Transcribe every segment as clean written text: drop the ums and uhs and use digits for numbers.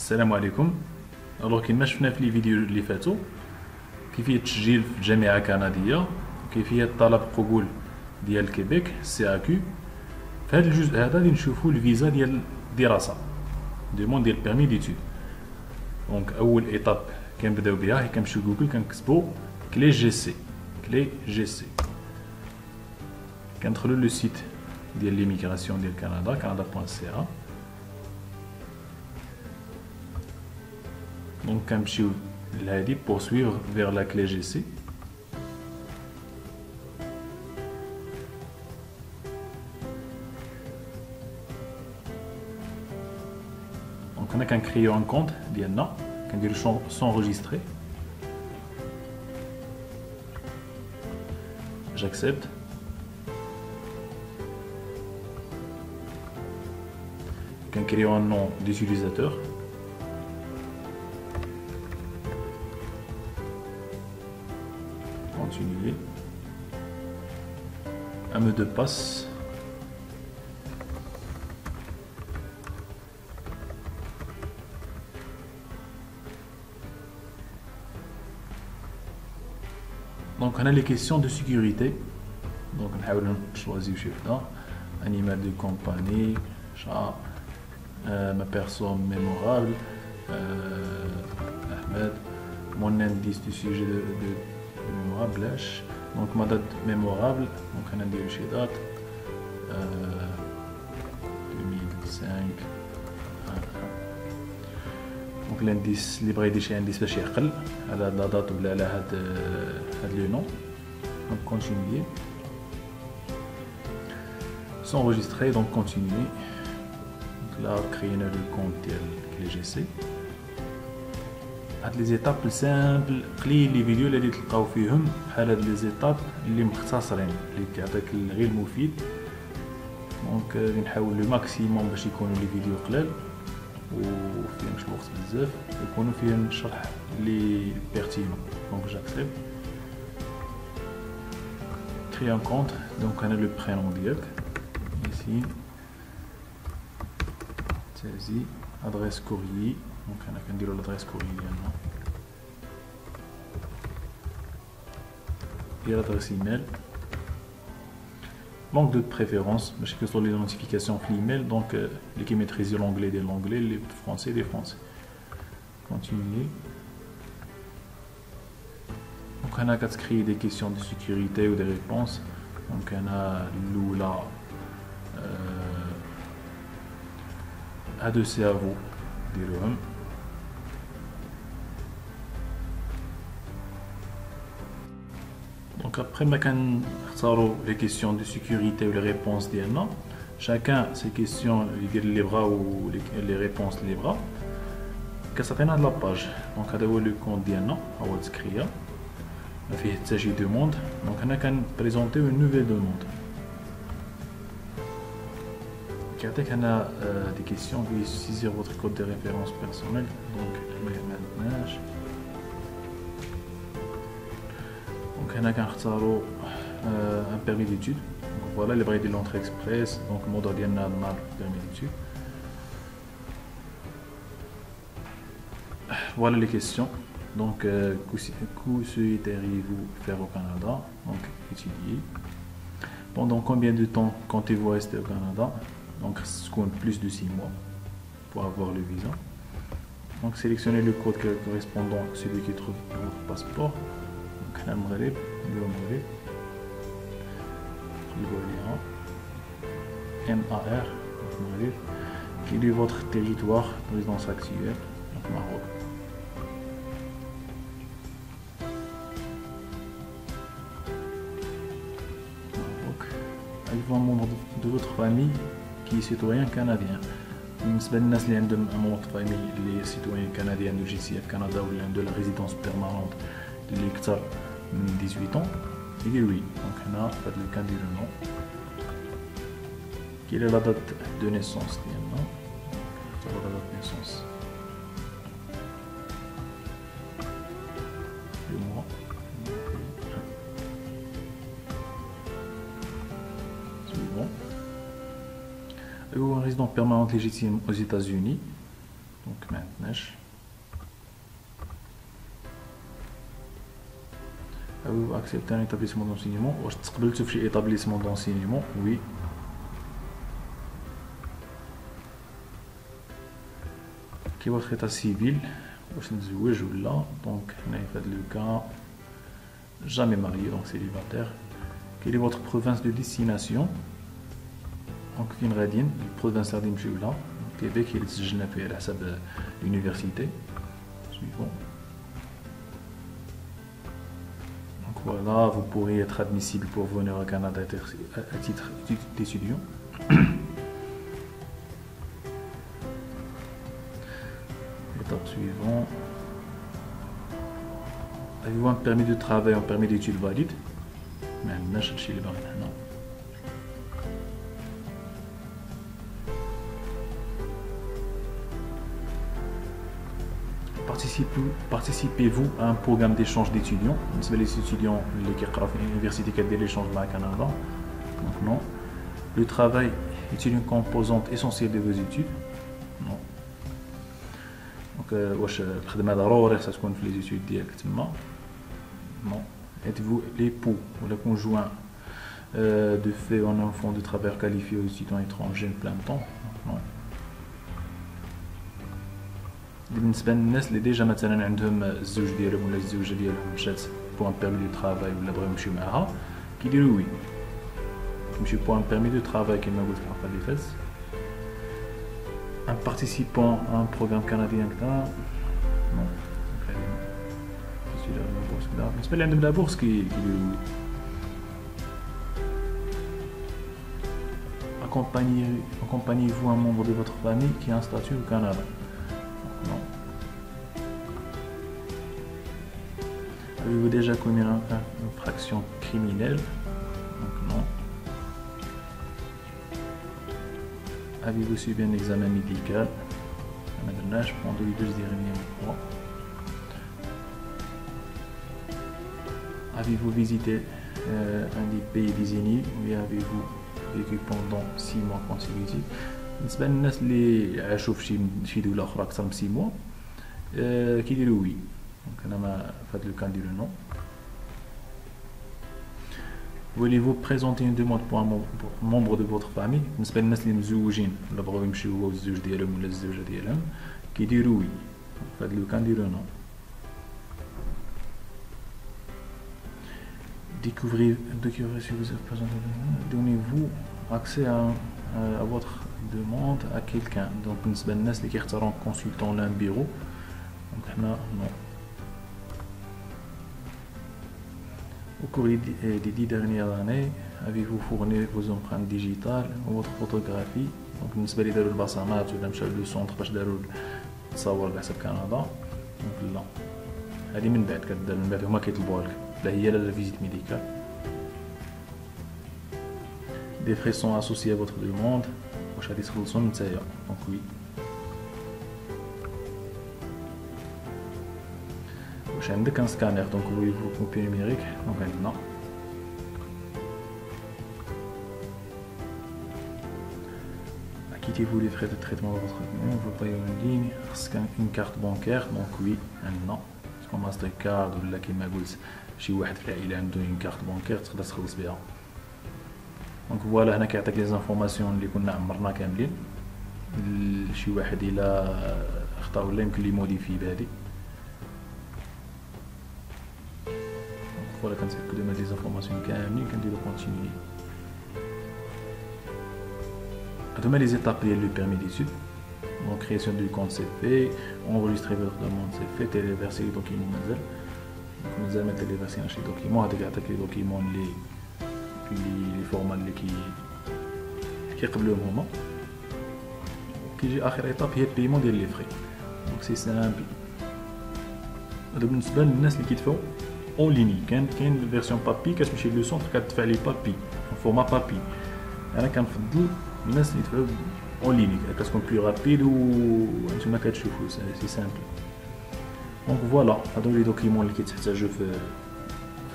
السلام عليكم. الوغ كيما شفنا في لي فيديو اللي فاتوا كيفية التسجيل في الجامعة الكندية وكيفية طلب قبول ديال كيبيك سي كيو. في هذا الجزء هذا غادي نشوفوا الفيزا ديال الدراسة دوموند ديال بيرمي ديتود. دونك اول ايطاب كنبداو بها هي كنمشيو جوجل كنكتبوا كلي جي سي كندخلوا لو سيت ديال ليميغراسيون ديال كندا canada.ca. دونك كنمشيو لهادي poursuivre vers la clé GC. دونك هنا كنكريو ان كونت ديالنا كنديرو s'enregistrer. J'accepte. Créer un nom d'utilisateur. Continuer. Un mot de passe. Donc on a les questions de sécurité. Donc on va choisir animal de compagnie, chat, ma personne mémorable, Ahmed, mon indice du sujet de mémorable, donc ma date mémorable, donc on a dit chez date 2005. Donc l'indice libre est chez indice باش يعقل على la date ولا على هاد le nom. Donc continuer. S'enregistrer, donc continuer. Donc là créer le compte ديال GC. هاد لي زيتاب سامبل قليل لي فيديو اللي تلقاو فيهم بحال هاد لي زيتاب اللي مختصرين اللي كيعطيك غير المفيد. دونك غادي نحاول لو ماكسيموم باش يكونوا لي فيديو قلال وفيهم مش الوقت بزاف يكونوا فيهم شرح لي بيرتينون. دونك جاكسبت créer un compte. Donc on a le prénom ديالك ici, celle-ci, adresse courrier. Donc on a qu'à dire l'adresse courrier maintenant et l'adresse email. Langue de préférence, parce que sur les notifications email, donc les qui maîtrisent l'anglais des l'anglais, les français des français. Continuer. Donc on a qu'à créer des questions de sécurité ou des réponses. Donc on a l'oula هادو سيافو ديروهم. Donc après ما كنختاروا les questions de sécurité ou les réponses ديالنا chacun ses questions يدير لي بغا و les réponses لي بغا كتعطينا هاد لاباج. دونك هذا هو لو كونت ديالنا هو تسكريا فيه حتى شي دوموند. دونك هنا كنبريزونطيو اون نوفيل دوموند كيعطيك هنا دي كيسيون في saisir votre code de référence personnel. donc ما عملناش. دونك هنا كنختاروا ان بيرمي ديتود. دونك فوالا اللي بغا يدير لونطري اكسبريس. دونك الموضوع ديالنا نهار بيرمي ديتود. Voilà les questions. Donc, que souhaiteriez-vous faire au Canada? Donc, étudier. Pendant combien de temps comptez-vous rester au Canada? Donc, ce compte plus de 6 mois pour avoir le visa. Donc, sélectionnez le code correspondant à celui qui trouve dans votre passeport. Donc, le Maghreb, MAR, quel est votre territoire de résidence actuelle? Donc, Maroc. Un membre de votre famille qui est citoyen canadien. بالنسبة للناس اللي عندهم un membre de famille اللي citoyen canadien de GCF Canada ولا عنده la résidence permanente اللي أكثر من 18 ans يدير oui. Donc هنا في هذا الكان نديرو non. Quelle est la date de naissance ديالنا؟ نختارو la date de naissance. Le mois. Ou un résident permanent légitime aux États-Unis. دونك ما عندناش. Avez-vous accepté un établissement d'enseignement? واش تقبلتوا في شي établissement d'enseignement? Oui. كي واخا état civil واش نتزوج ولا؟ دونك هنايا في هذا لو كان jamais marié donc célibataire. Quelle est votre province de destination? دونك فين غاديين؟ البروفانس غادي نمشيو لها كيبيك هي اللي تسجلنا فيها على حساب l'université. Suivant. Donc voilà, vous pourriez être admissible pour venir au Canada à titre d'étudiant. Étape suivante. Avez-vous un permis de travail, un permis d'études valide? Maintenant, je suis là maintenant. Participez-vous à un programme d'échange d'étudiants? Les étudiants qui sont à l'université qui ont l'échange au Canada. Donc non. Le travail est une composante essentielle de vos études? Non. Donc, الخدمة ضروري خصها تكون في les études ديالك تما. Non. Êtes-vous l'époux ou le conjoint de fait un enfant de travailleur qualifié aux étudiants étrangers plein temps? Non. بالنسبه للناس اللي ديجا مثلا عندهم الزوج ديالهم ولا الزوجه ديالهم مشات بو ان بيرمي دو ترافاي ولا بغاو يمشيو معاها كيديروا وي كيمشيو بو ان بيرمي دو ترافاي كما قلت الحلقه اللي فاتت. ان بارتيسيبون ان بروغرام كنديان كذا نو بالنسبه اللي عندهم لا بورس كيديروا وي. Accompagnez-vous un membre de votre famille qui a un statut au Canada? Non. Avez-vous déjà commis une infraction criminelle? Donc non. Avez-vous subi un examen médical? Pendant les 2 derniers mois. Avez-vous visité un des pays désignés? Oui, avez-vous vécu pendant 6 mois consécutifs? بالنسبه للناس اللي عاشوا في شي دوله اخرى اكثر من 6 موا كيديروا وي. دونك انا ما فهاد لو كان نديرو نو. Voulez-vous présenter une demande pour un membre de votre famille? بالنسبه للناس اللي مزوجين ولا بغاو يمشيو هو والزوج ديالهم ولا الزوجه ديالهم كيديروا وي. فهاد لو كان نديرو نو. Découvrez si vous êtes présenté. Donnez-vous accès à votre demande à quelqu'un. Donc بالنسبة للناس اللي كيختاروا consultant لان بيرو دونك حنا نو. Au cours des 10 dernières années, avez-vous fourni vos empreintes digitales ou votre photographie? Donc بالنسبة لي داروا البصمات ولا مشاو لو سونتر باش داروا التصاور على حساب كندا دونك لا. هذه من بعد كدار من بعد هما كيطلبوها لك لا هي لا فيزيت ميديكال. Des frais sont associés à votre demande. واش غادي تخلصهم نتايا دونك وي. واش عندك ان سكانير دونك وي فو كوبي نيميريك دونك عندنا. Acquittez-vous les frais de traitement de votre compte? Vous payez en ligne? خاصك une carte bancaire دونك وي عندنا سكون ماستر كارد ولا كيما قلت شي واحد في العائله عنده une carte bancaire تقدر تخلص بها. دونك فوالا هنا كيعطيك لي زانفورماسيون اللي كنا عمرنا كاملين. شي واحد الا اختار ولا يمكن لي موديفي بهادي. دونك فوالا كنتاكدو من لي زانفورماسيون كاملين كنديرو كونتينيي. هادو هما لي زيتاب ديال لو بيرمي ديتود. دونك création du compte c'est fait, enregistrer votre demande c'est fait, téléverser les documents مازال ما تيليفرسيناش لي دوكيمون. هذا كيعطيك لي دوكيمون اللي لي فورما اللي كيقبلوهم هما. كيجي اخر ايطاب هي البيمون ديال لي فري. دونك سي سامبل. هذا بالنسبه للناس اللي كيدفعوا اون ليني. كاين الفيرسيون بابي كتمشي لو سونتر كتدفع لي بابي فورما بابي. انا كنفضل الناس اللي يدفعوا اون ليني كتكون بلو رابيد وانتما كتشوفوا سي سامبل. دونك فوالا هادو لي دوكيمون اللي كيتحتاجوا في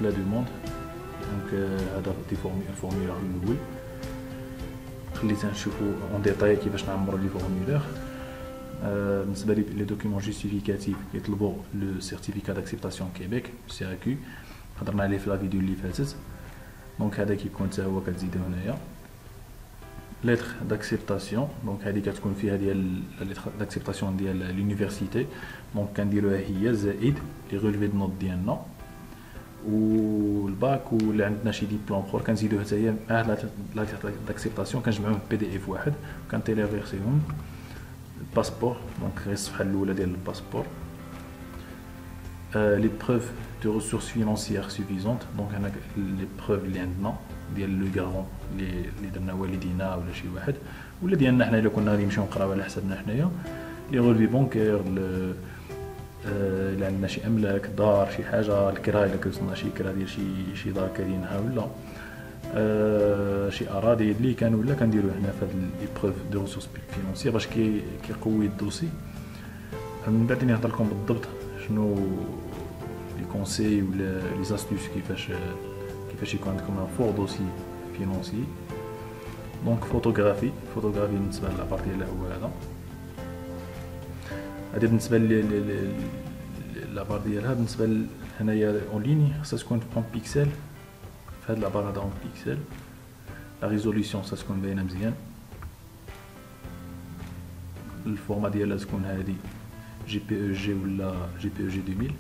لا دوموند. دونك هذا دي فورمولير الاول خليتها نشوفوا اون ديتاي كيفاش نعمروا لي فورمولير. بالنسبه لي دوكيمون جوستيفيكاتيف كيطلبوا لو سيرتيفيكا داكسبتاسيون كيبيك سي ا كيو، هضرنا عليه في لا فيديو اللي فاتت. دونك هذا كيكون حتى هو كتزيدو هنايا ليتر داكسبتاسيون. دونك هذه كتكون فيها ديال ليتر داكسبتاسيون ديال لونيفرسيتي، دونك كنديروها هي زائد لي ريليفي دو نوت ديالنا والباك، ولا عندنا شي ديبلوم اخر كنزيدوه حتى هي مع لا داكسبتاسيون، كنجمعوهم في بي دي اف واحد كنتيليفيرسيهم. الباسبور دونك غير الصفحه الاولى ديال الباسبور. لي بروف دو ريسورس فينانسيير سوفيزونت، دونك هنا لي بروف اللي عندنا ديال لو غارون اللي درنا والدينا ولا شي واحد، ولا ديالنا حنا الا كنا غادي نمشيو نقراو على حسابنا حنايا. لي رولفي بونكير، الا عندنا شي املاك دار شي حاجه، الكرا الا كنصنا شي كرا ديال شي دار كاينها، ولا شي اراضي اللي كان ولا كنديرو هنا في هاد لي بروف دو ريسورس فينانسيير باش كيقوي الدوسي. من بعد نهضر لكم بالضبط شنو لي كونساي ولا لي زاستوس كيفاش يكون عندكم ان فور دوسي فينانسي. دونك فوتوغرافي بالنسبه لابار ديالها هو هذا. هذا بالنسبه لابار ديالها. بالنسبه هنايا اون ليني خاصها تكون اون بيكسل، في هاد لابار هذا اون بيكسل. لا ريزوليسيون خاصها تكون باينه مزيان. الفورما ديالها تكون هذه جي بي او جي ولا جي بي او جي 2000.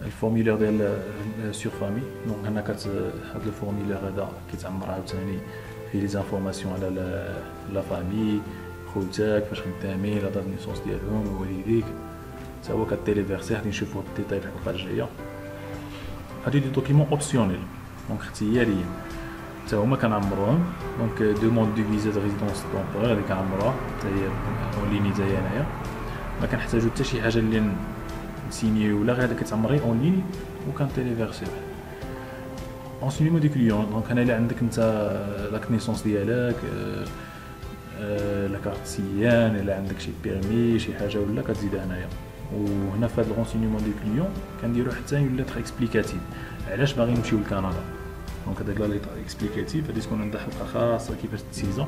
الفورميلير ديال سور فامي، دونك هنا هاد الفورميلير هذا كيتعمر عاوتاني فيه لي زانفورماسيون على لا فامي، خوتاك فاش خدامين، لا دات نيسونس ديالهم، والديك، حتى هو كتيليفيرسي. غادي نشوفوه بالديتاي في الحلقه الجايه. هادو دي دوكيمون اوبسيونيل دونك اختياريين حتى هما كنعمروهم. دونك دوموند دو فيزا دو ريزيدونس طومبورير اللي كنعمروها حتى هي اون ليني حتى هي هنايا، ما كنحتاجو حتى شي حاجه اللي سيني ولا غير كتعمري اون ليني وكنتيليفيرسيوه. انسينيمون دي كليون، دونك هنا الا عندك انت لا كنيسونس ديالك، لا كارت سيان، الا عندك شي بيرمي شي حاجه ولا كتزيدها هنايا. وهنا في هذا الرونسينيمون دي كليون كنديرو حتى اون ليتر اكسبليكاتيف علاش باغي نمشيو لكندا. دونك هذاك لا ليتر اكسبليكاتيف غادي تكون عندها حلقه خاصه كيفاش تسيزا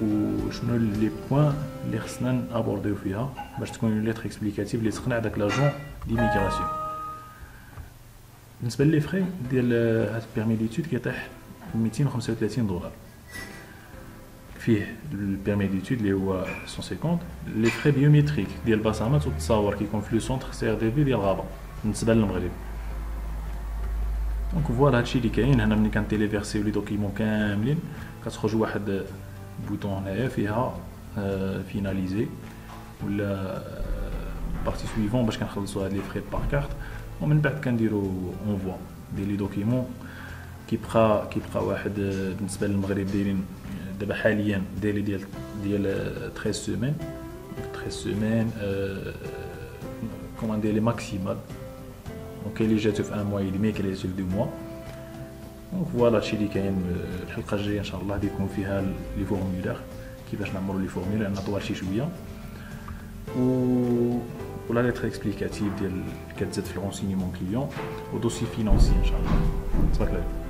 وشنو لي بوين اللي خصنا نابورديو فيها باش تكون اون ليتر اكسبليكاتيف اللي تقنع داك لاجون ديميغراسيون. بالنسبه لي فري ديال هاد البيرمي ديتود كيطيح 235 دولار. فيه البيرمي ديتود اللي هو 150. لي فري بيوميتريك ديال البصمات والتصاور كيكون في لو سونتر سي ار دي في ديال غابه بالنسبه للمغرب. دونك فوالا هادشي اللي كاين هنا. ملي كنتيليفيرسيو لي دوكيمون كاملين كتخرج واحد بوطون هنايا فيها فيناليزي ولا بارتي سويفون باش كنخلصوا هاد لي فري بار كارت، ومن بعد كنديروا اونفوا ديال لي دوكيمون. كيبقى واحد بالنسبه للمغرب دايرين دابا حاليا ديال 13 سيمين. 13 سيمين كوماندي لي ماكسيمال. دونك كاين اللي جاتو في ان موا اي دمي، كاين اللي جاتو في 2 موا. دونك فوالا هادشي اللي كاين. الحلقه الجايه ان شاء الله غادي يكون فيها لي فورمولير كيفاش نعمروا لي فورمولير لان طوال شي شويه، ولا ليتر اكسبليكاتيف ديال كتزاد في الرونسينيمون كليون ودوسي فينانسي ان شاء الله. تبارك الله.